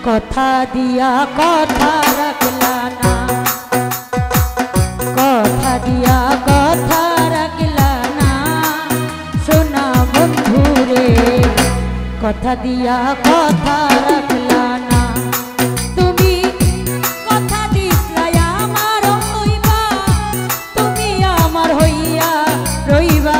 কথা দিয়া কথা রাখলা না, কথা দিয়া কথা রাখলা না সোনা বন্ধু রে, কথা দিয়া কথা রাখলা না। তুমি কথা দিছলাই আমার হইবা, তুমি আমার হইয়া রইবা।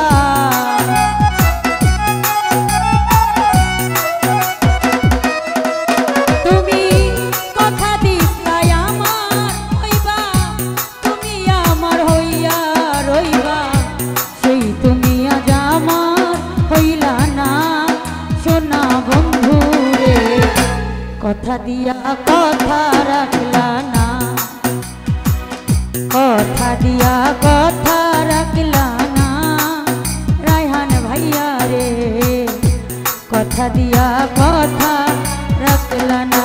কথা দিয়া কথা রাখলা না, কথা দিয়া কথা রাখলা না রায়হান ভাইয়া রে, কথা দিয়া কথা রাখলা না।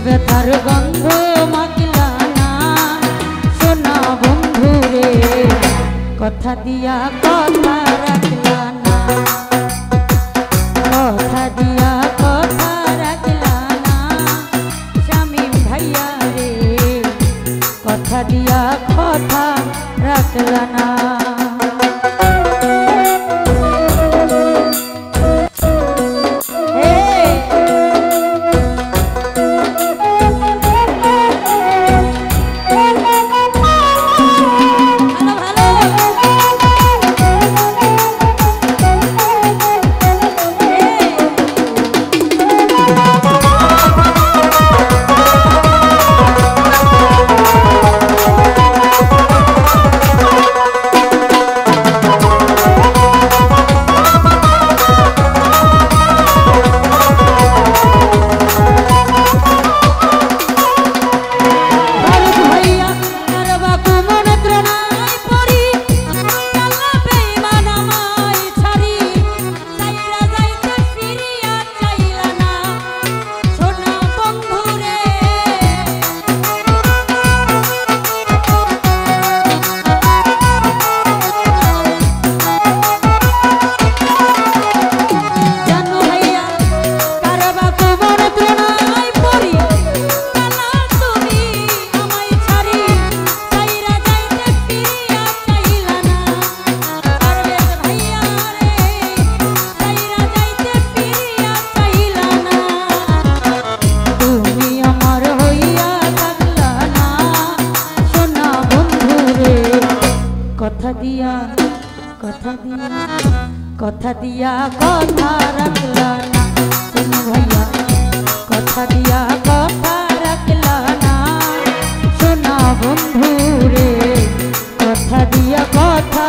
ব্যথার গন্ধ মাখলা না সোনা বন্ধু রে, কথা দিয়া কথা রাখলা না, কথা দিয়া কথা রাখলা না শামীম ভাইয়া রে, কথা দিয়া কথা রাখলা না। কথা দিয়া কথা রাখলা না তুমি ভাইয়া, কথা দিয়া কথা রাখলা না সোনা বন্ধু রে, কথা দিয়া কথা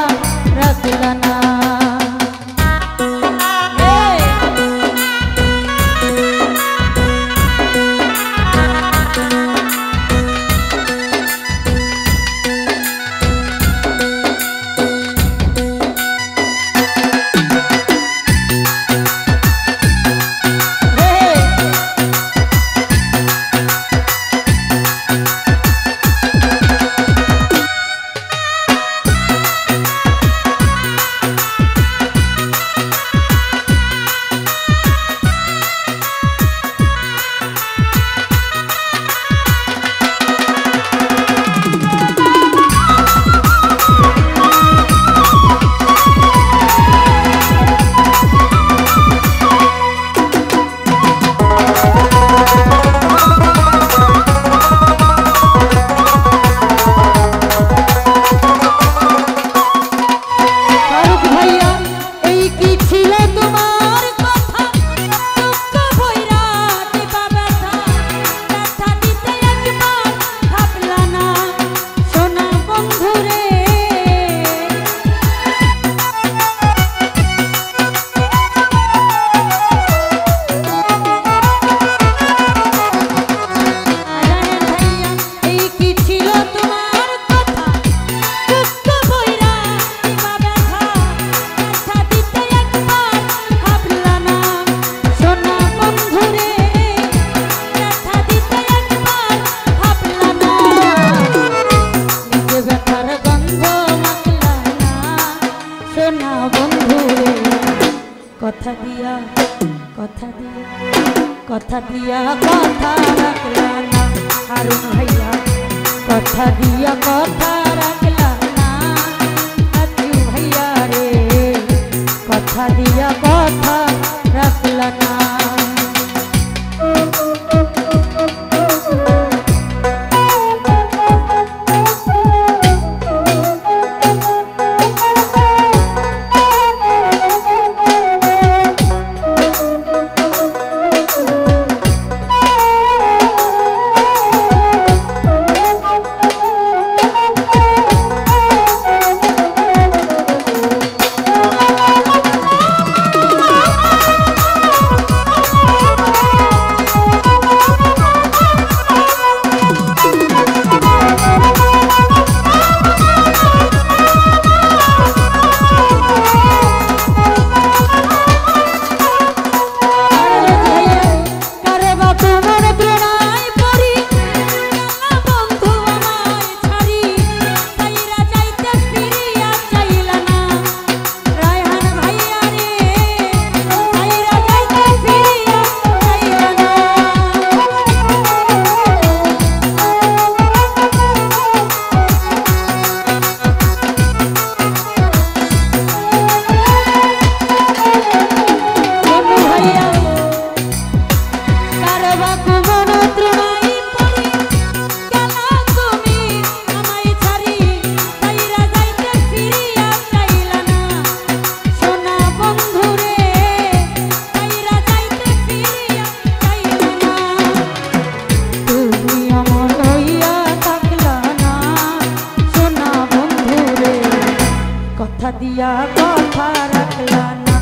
কথা দিয়া কথা দিয়া কথা দিয়া কথা রাখলা না হারুন ভাইয়া কথা দিয়া কথা রাখলা না আজু ভাইয়া রে কথা দিয়া কথা রাখলা না কথা দিয়া কথা রাখলা না